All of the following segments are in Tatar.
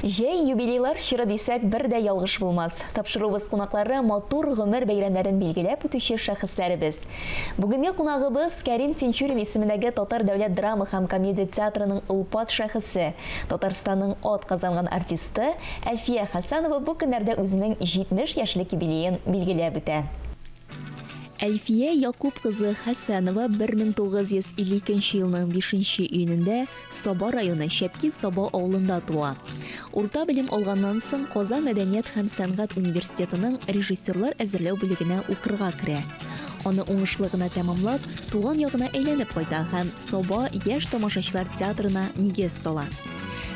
Жей юбилейлар шыры дисәк бер дә ялгыш булмас. Тапшырубыз кунаклары матур гомер бәйрәмнәрен билгеләп үтүче шәхесләребез. Бүгенге кунагыбыз Кәрим Тинчурин исемендәге Татар дәүләт драма һәм комедия театрының улпат шәхесе, Татарстанның ат казанган артисты Әлфия Хәсәнова бу көннәрдә үзенең 70 яшьлек юбилеен билгеләп үтә. Әлфия Якуб кызы Хәсәнова 1952 елның 5 июнендә Саба районы Шәпки Саба авылында туа. Урта белем алганнан соң Казан мәдәният һәм сәнгать университетының режиссерлар әзерләү бүлегенә укырга керә. Аны уңышлы гына тәмамлап, туган ягына әйләнеп кайта һәм Саба яшь тамашачылар театрына нигез сала.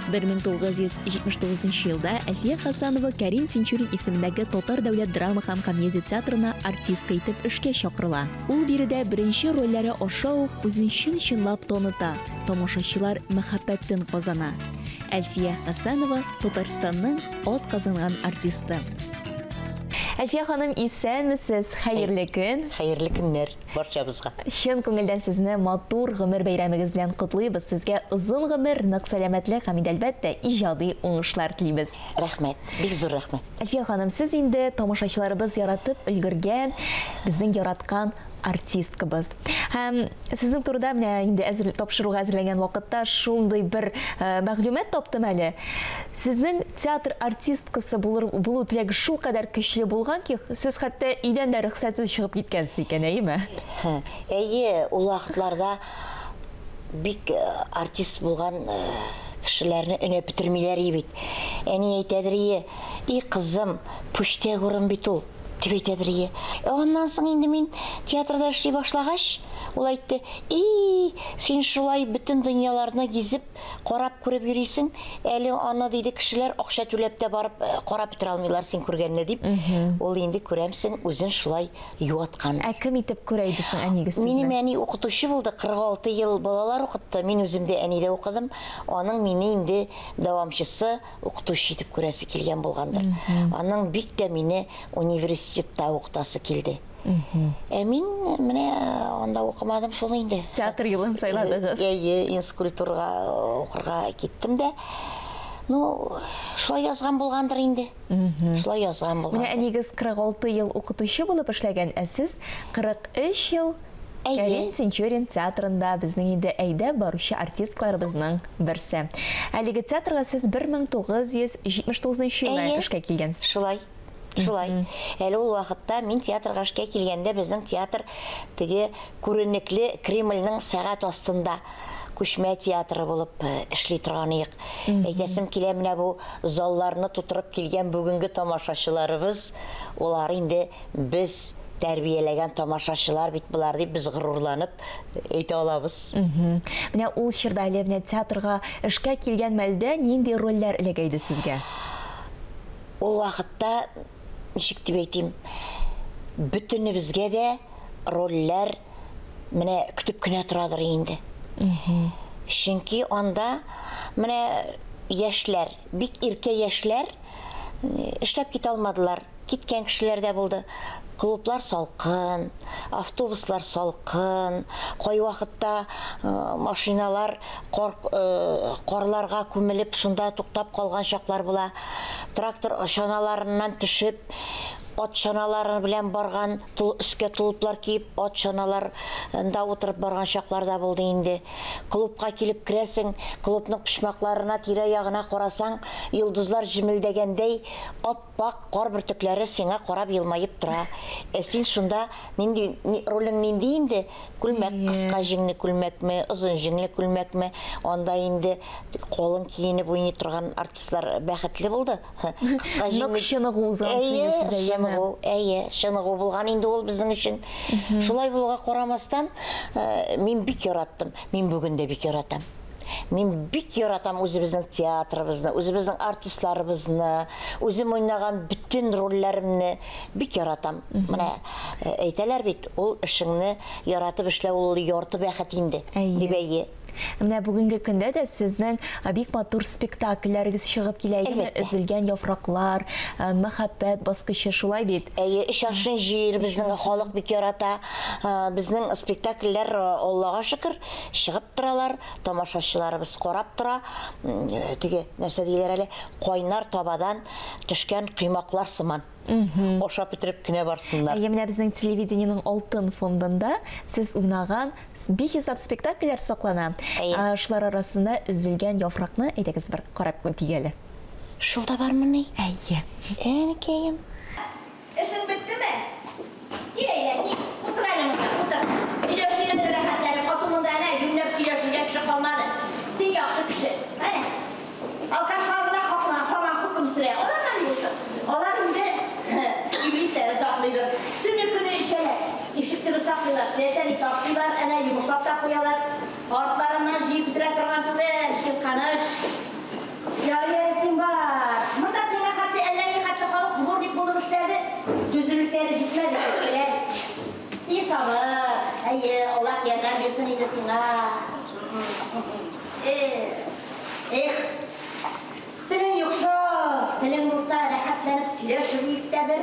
1979 елда Әлфия Хәсәнова Кәрим Тинчурин исемендәге Татар дәүләт драма һәм комедия театрына артистка итеп эшкә чакырыла. Ул биредә беренче рольләре аша ук үзен чын-чынлап таныта, тамашачылар мәхәббәтен казана. Әлфия Хәсәнова Татарстанның ат казанган артисты. Әлфия ханым, исәнмесез? Хәерле көн. Хәерле көннәр барчабызга. Чын күңелдән сезне матур гомер бәйрәмегез белән котлыйбыз. Сезгә озын гомер, нык сәламәтлек һәм әлбәттә иҗади уңышлар телибез. Рәхмәт, бик зур рәхмәт. Әлфия ханым, сез инде тамашачыларыбыз яратып өлгергән, безнең яраткан артисткабыз. Һәм сезнең турыда менә инде тапшыруга әзерләгән вакытта шундый бер мәгълүмат таптым әле. Сезнең театр артисткасы булу теләге шул кадәр көчле булган ки, сез хәтта өйдән дә рөхсәтсез чыгып киткәнсез икән, әйеме? Әйе, ул вакытларда бик артист булган кешеләрне өнә бетермиләр бит. Әни әйтәдер, "И кызым, пүштә күрен бит ул", дип әйтәдер. Оннан соң инде мин театрда эшли башлагач, ул әйтте: "И, син шулай бөтен дөньяларны гизеп, карап күреп йөрисең, әле аны диде кешеләр акча түләп тә барып карап бетерә алмыйлар син күргәнне", дип. Ул инде күрәмсең үзен шулай юаткан. Кем итеп күрә иде соң әнигез сезне? Минем әни укытучы булды, 46 ел балалар укытты. Мин үзем дә әнидә укыдым. Аның мине инде дәвамчысы укытучы итеп күрәсе килгән булгандыр. Аның бик тә мине университетта укытасы килде. Мин менә анда укымадым шул инде. Театр юлын сайладыгыз. Инскультурга укырга киттем дә. Ну, шулай язган булгандыр инде. Шулай язган булган. Менә әнигез 46 ел укытучы булып эшләгән, ә сез 43 ел Кәрим Тинчурин театрында безнең инде әйдә баручы артисткаларыбызның берсе. Әлеге театрга сез 1979 елда эшкә килгәнсез. Шулай. Әле ул вакытта мин театрга эшкә килгәндә безнең театр теге күренекле Кремльнең сәгать астында күчмә театры булып эшли торган идек. Әйтәсем килә, менә бу залларны тутырып килгән бүгенге тамашачыларыбыз, улар инде без тәрбияләгән тамашачылар бит булар дип без горурланып әйтә алабыз. Менә ул чорда әле театрга эшкә килгән мәлдә нинди рольләр эләгә сезгә? Ул вакытта ничек дип әйтим, бөтенебезгә дә рольләр менә көтеп кенә торадыр инде. Чөнки анда менә яшьләр, бик иркә яшьләр эшләп китә алмадылар. Киткән кешеләр дә булды. Клублар салкын, автобуслар салкын, кай вакытта машиналар карларга күмелеп шунда туктап калган чаклар була. Трактор чаналарыннан төшеп, ат чаналары белән барган, өскә тулыплар киеп, ат чаналарында утырып барган чаклар да булды инде. Клубка килеп керәсең, клубның пишмакларына тирә-ягына карасаң, йолдызлар җимелдәгәндәй, ап-пак кар бөртекләре сиңа карап елмаеп тора. Син шунда нинди ролең нинди инде? Күлмәк, кыска җиңле күлмәкме, озын җиңле күлмәкме? Анда инде колын киенеп уйный торган артистлар бәхетле булды. Кыска җиңле чыныгу узган шыныгу булган инде ул безнең өчен. Шулай булга карамастан, мин бик яраттым. Мин бүген дә бик яратам. Мин бик яратам үзебезнең театрыбызны, үзебезнең артистларыбызны, үзем уйнаган бүтән рольләремне бик яратам. Менә әйтәләр бит, ул эшеңне яратып эшләү ул ярты бәхет инде. Дип әйе. Менә бүгенге көндә дә сезнең бик матур спектакльләрегез чыгып килә, Өзелгән яфраклар, мәхәббәт баскычы, шулай бит. Шашын җир, безнең халык бик ярата. Безнең спектакльләр, Аллага шөкер, чыгып торалар, тамашачыларыбыз карап тора. Теге нәрсә диләр әле, кайнар табадан төшкән кыймаклар сыман. Ашап бетереп кенә барсыннар. Менә безнең телевидениеның алтын фондында сез уйнаган бихисап спектакльләр саклана. Шулар арасында Өзелгән яфракны әйдәгез бер карап тигәле. Шулда бармы ни? Әйе. Әнекәем. Эшең беттеме? Йөрәйләр, утыр әле монда, утыр. Сөйләшүдә рәхәтләнеп, атымында әнә юнлап сөйләшүгә кеше калмады. Син яхшы кеше. Әнә. Алкашларына хаман хөкем сөрә. Алар ни булсын? Алар инде иблисләре саклыйдыр. Төне көне ишәләр. Ишекне саклыйлар. Ләсәни ташлыйлар, әнә йомышлап та куялар. Артларыннан җыеп бетерә торган түгел, шылканыш. Ярыйсың бар. Монда син рәхәтле, әллә ни хәтле халык дворник булып эшләде. Түзүлүкләре җитмәде. Син сабыр. Әйе, Аллаһ ярдәм бирсен инде сиңа. Телең юкшы, телең булса рәхәтләнеп сөйләшеп тә бер.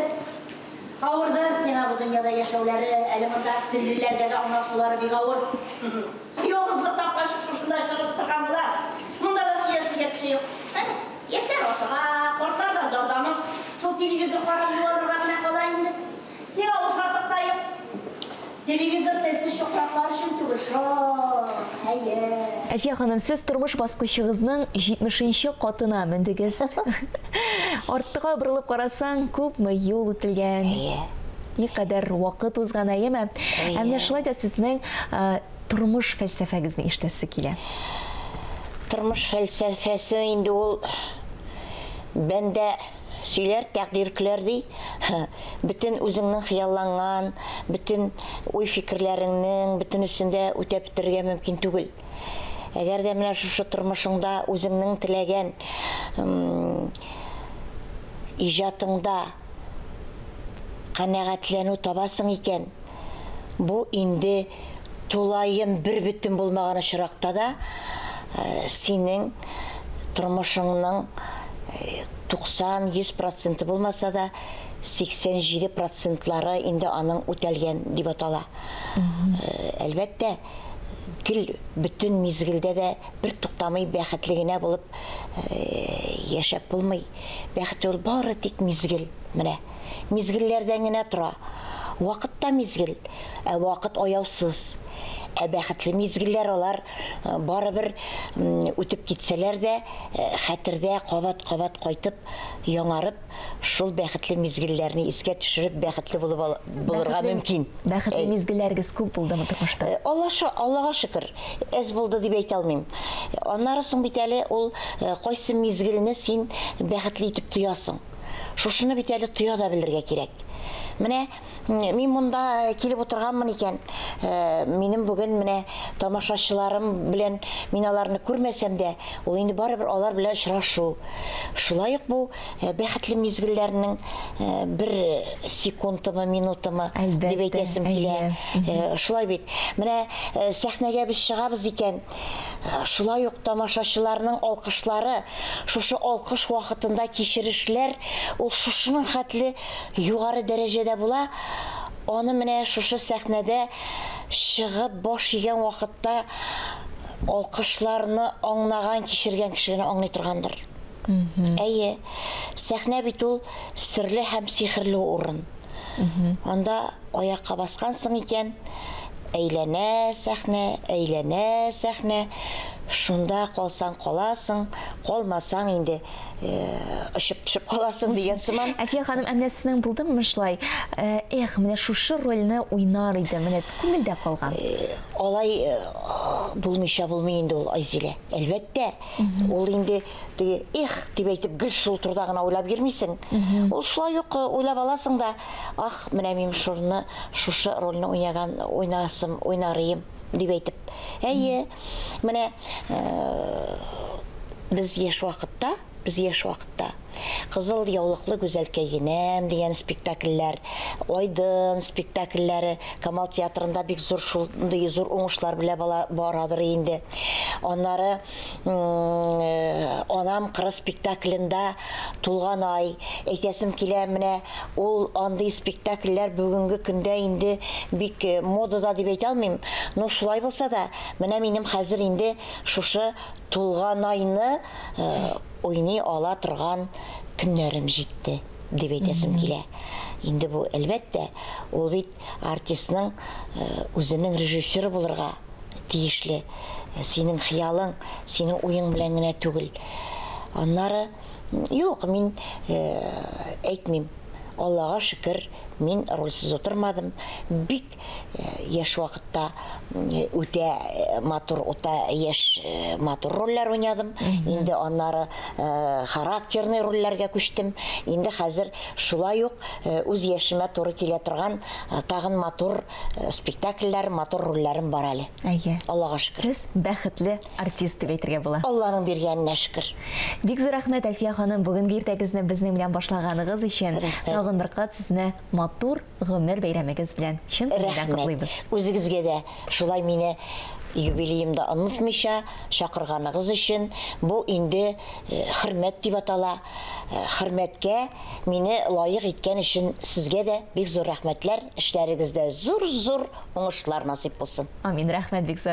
Авырдыр сиңа бу дөньяда яшәүләре, әле монда теллеләргә дә аңлашулары бик авыр. Ялгызлыкта кашып шушында чыгып торган була. Монда да сөйләшергә кеше юк. Яшьләр ашыга, картлар да зарданып, шул телевизор карап юалырга гына кала инде. Сиңа ул шатлык та юк. Телевизор тәсез шокраклар өчен түгел шул. Әйе. Әлфия ханым, сез тормыш баскычыгызның 70-нче катына мендегез. Артыга борылып карасаң, күпме юл үтелгән. Никадәр вакыт узган, әйеме? Әмма шулай да сезнең тормыш фәлсәфәгезне ишетәсе килә. Тормыш фәлсәфәсе инде ул бәндә сөйләр, тәкъдир көләр ди. Бөтен үзеңнең хыялланган, бөтен уй фикерләреңнең бөтенесендә үтәп бетерергә мөмкин түгел. Әгәр дә менә шушы тормышыңда үзеңнең теләгән иҗатыңда канәгатьләнү табасың икән, бу инде тулайым бер бөтен булмаган очракта да синең тормышыңның 90-100% булмаса да 87%-лары инде аның үтәлгән дип атала. Әлбәттә, гел бөтен мизгелдә дә бер туктамый бәхетле генә булып яшәп булмый. Бәхет ул бары тик мизгел. Менә мизгелләрдән генә тора. Вакыт та мизгел, вакыт аяусыз. Бәхетле мизгелләр алар барыбер үтеп китсәләр дә, хәтердә кабат-кабат кайтып, яңарып, шул бәхетле мизгелләрне искә төшереп, бәхетле булырга мөмкин. Бәхетле мизгелләрегез күп булдымы тормышта? Аллага шөкер, әз булды дип әйтә алмыйм. Аннары соң бит әле ул кайсы мизгелне син бәхетле итеп тоясың. Шушыны бит әле тоя да белергә кирәк. Менә мин монда килеп утырганмын икән. Минем бүген менә тамашачыларым белән мин аларны күрмәсәм дә, ул инде барыбер алар белән очрашу. Шулай ук бу бәхетле мизгелләрнең бер секундымы, минутымы дип әйтәсем килә. Шулай бит. Менә сәхнәгә без чыгабыз икән. Шулай ук тамашачыларның алкышлары, шушы алкыш вакытында кичерешләр, ул шушының хәтле югары дәрәҗәдә була. Аны менә шушы сәхнәдә чыгып баш игән вакытта алкышларны аңлаган, кичергән кешене аңлый торгандыр. Әйе, сәхнә бит ул серле һәм сихерле урын. Анда аякка баскансың икән, әйләнә сәхнә, шунда калсаң каласың, калмасаң инде ышып төшеп каласың дигән сыман. Әлфия ханым, әнәсенең булдымы шулай? Менә шушы рольне уйнар иде, менә күңелдә калган. Алай булмыйча булмый инде ул, Айзилә. Әлбәттә, ул инде дип әйтеп гел шул турда гына уйлап йөрмисең. Ул шулай ук уйлап аласың да, менә мин шушы рольне уйнарым дип әйтеп. Әйе, менә без яшь вакытта Кызыл яулыклы гүзәл кәйгенәм дигән спектакльләр, Айдын спектакльләре Камал театрында бик зур шундый зур уңышлар белән барадыр инде. Аннары Анам кыры спектаклендә Тулган ай, әйтәсем килә менә ул андый спектакльләр бүгенге көндә инде бик модада дип әйтә алмыйм. Но шулай булса да, менә минем хәзер инде шушы Тулган айны уйный ала торган көннәрем җитте дип әйтәсем килә. Инде бу әлбәттә ул бит артистның үзенең режиссеры булырга тиешле. Синең хыялың, синең уең белән генә түгел. Аннары юк, мин әйтмим. Аллага шөкер, мин рольсез утырмадым. Бик яшь вакытта үтә матур, матур рольләр уйнадым. Инде аннары характерный рольләргә күчтем. Инде хәзер шулай ук үз яшемә туры килә торган тагын матур спектакльләр, матур рольләрем бар әле. Әйе. Аллага шөкер. Сез бәхетле артист дип әйтергә була. Алланың биргәненә шөкер. Бик зур рәхмәт, Әлфия ханым, бүгенге иртәгезне безнең белән башлаганыгыз өчен. Тагын бер кат сезне матур гомер бәйрәмегез белән чын күңелдән котлыйбыз. Үзегезгә дә шулай мине юбилеемда онытмыйча чакырганыгыз өчен бу инде хөрмәт дип атала. Хөрмәткә мине лаек иткән өчен сезгә дә бик зур рәхмәтләр. Эшләрегездә зур-зур уңышлар насыйп булсын. Амин, рәхмәт бик зур.